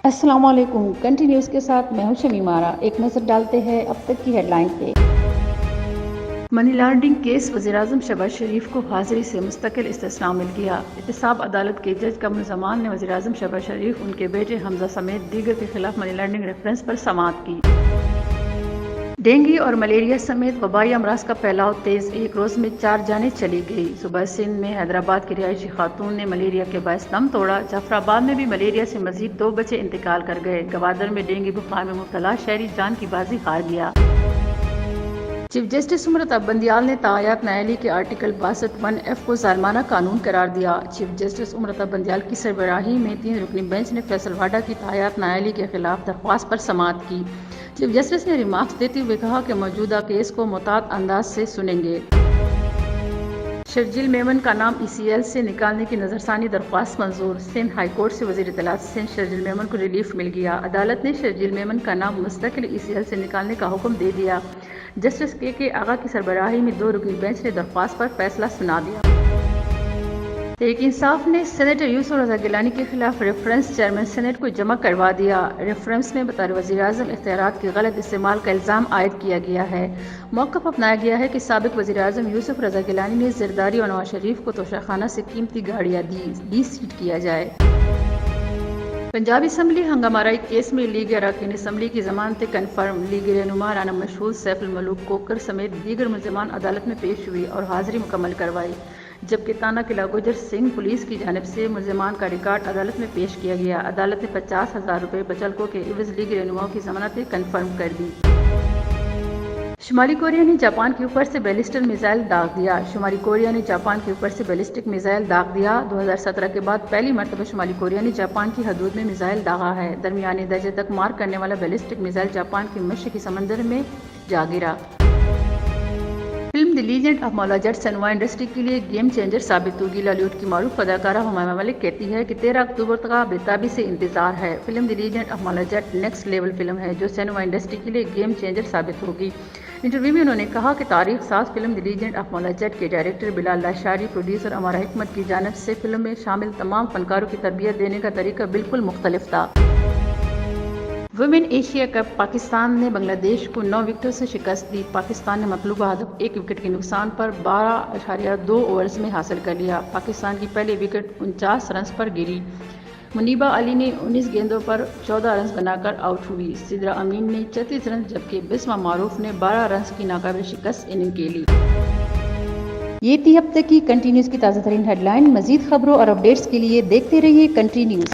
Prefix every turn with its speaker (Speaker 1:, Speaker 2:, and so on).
Speaker 1: السلام علیکم۔ کنٹینیوز کے ساتھ میں ہوں شمیم آرا۔ ایک نظر ڈالتے ہیں اب تک کی ہیڈ لائن پہ۔ منی لانڈرنگ کیس وزیراعظم شہباز شریف کو حاضری سے مستقل استثناء مل گیا۔ احتساب عدالت کے جج قمر زمان نے وزیراعظم شہباز شریف، ان کے بیٹے حمزہ سمیت دیگر کے خلاف منی لانڈرنگ ریفرنس پر سماعت کی۔ ڈینگی اور ملیریا سمیت وبائی امراض کا پھیلاؤ تیز، ایک روز میں 4 جانیں چلی گئی۔ صوبہ سندھ میں حیدرآباد کی رہائشی خاتون نے ملیریا کے باعث دم توڑا۔ جعفر آباد میں بھی ملیریا سے مزید 2 بچے انتقال کر گئے۔ گوادر میں ڈینگی بخار میں مبتلا شہری جان کی بازی ہار گیا۔ چیف جسٹس امرتا بندیال نے تاحیات نیالی کے آرٹیکل 62(1)(f) کو ظالمانہ قانون قرار دیا۔ چیف جسٹس امرتا بندیال کی سربراہی میں 3 رکنی بینچ نے فیصل واڈا کی تاحیات نیالی کے خلاف درخواست پر سماعت کی۔ چیف جسٹس نے ریمارکس دیتے ہوئے کہا کہ موجودہ کیس کو محتاط انداز سے سنیں گے۔ شرجیل میمن کا نام ECL سے نکالنے کی نظرثانی درخواست منظور۔ سندھ ہائی کورٹ سے وزیر اطلاعات سندھ شرجیل میمن کو ریلیف مل گیا۔ عدالت نے شرجیل میمن کا نام مستقل ECL سے نکالنے کا حکم دے دیا۔ جسٹس کے آغا کی سربراہی میں 2 رکنی بینچ نے درخواست پر فیصلہ سنا دیا۔ تحریک انصاف نے سینیٹر یوسف رضا گیلانی کے خلاف ریفرنس چیئرمین سینیٹ کو جمع کروا دیا۔ ریفرنس میں بطور وزیراعظم اختیارات کے غلط استعمال کا الزام عائد کیا گیا ہے۔ موقف اپنایا گیا ہے کہ سابق وزیراعظم یوسف رضا گیلانی نے زرداری اور نواز شریف کو توشیخانہ سے قیمتی گاڑیاں ڈی سیٹ کیا جائے۔ پنجاب اسمبلی ہنگامہ آرائی کیس میں لیگی اراکین اسمبلی کی ضمانتیں کنفرم۔ لیگی رہنما رانا مشہور سیف الملوک کوکر سمیت دیگر ملزمان عدالت میں پیش ہوئے اور حاضری مکمل کروائی، جبکہ تانا قلعہ گجر سنگھ پولیس کی جانب سے ملزمان کا ریکارڈ عدالت میں پیش کیا گیا۔ عدالت نے 50,000 روپے بچلکوں کے عوض لیگی رہنماؤں کی ضمانتیں کنفرم کر دی۔ شمالی کوریا نے جاپان کے اوپر سے بیلسٹک میزائل داغ دیا۔ شمالی کوریا نے جاپان کے اوپر سے بیلسٹک میزائل داغ دیا۔ 2017 کے بعد پہلی مرتبہ شمالی کوریا نے جاپان کی حدود میں میزائل داغا ہے۔ درمیانے درجے تک مار کرنے والا بیلسٹک میزائل جاپان کے مشرقی سمندر میں جا گرا۔ فلم دی لیجنڈ آف مولا جٹ سنیما انڈسٹری کے لیے گیم چینجر ثابت ہوگی۔ بالی ووڈ کی معروف اداکارہ ہمایمہ ملک کہتی ہے کہ 13 اکتوبر کا بے تابی سے انتظار ہے۔ فلم دی لیجنڈ آف مولا جٹ نیکسٹ لیول فلم ہے جو سنیما انڈسٹری کے لیے گیم چینجر ثابت ہوگی۔ انٹرویو میں انہوں نے کہا کہ تاریخ ساز فلم دی لیجنڈ آف مولا جٹ کے ڈائریکٹر بلال لاشاری، پروڈیوسر امارہ حکمت کی جانب سے فلم میں شامل تمام فنکاروں کی تربیت دینے کا طریقہ بالکل مختلف تھا۔ ویمن ایشیا کپ پاکستان نے بنگلہ دیش کو 9 وکٹوں سے شکست دی۔ پاکستان نے مطلوبہ ہدف 1 وکٹ کے نقصان پر 12.2 اوورز میں حاصل کر لیا۔ پاکستان کی پہلی وکٹ 49 رنز پر گری۔ منیبہ علی نے 19 گیندوں پر 14 رنز بنا کر آؤٹ ہوئی۔ سدرا امین نے 34 رنز جبکہ بسمہ معروف نے 12 رنز کی ناقابل شکست اننگ کھیلی۔ یہ تھی اب تک کی کنٹینیوز کی تازہ ترین ہیڈ لائن۔ مزید خبروں اور اپڈیٹس کے لیے دیکھتے رہیے کنٹینیوز۔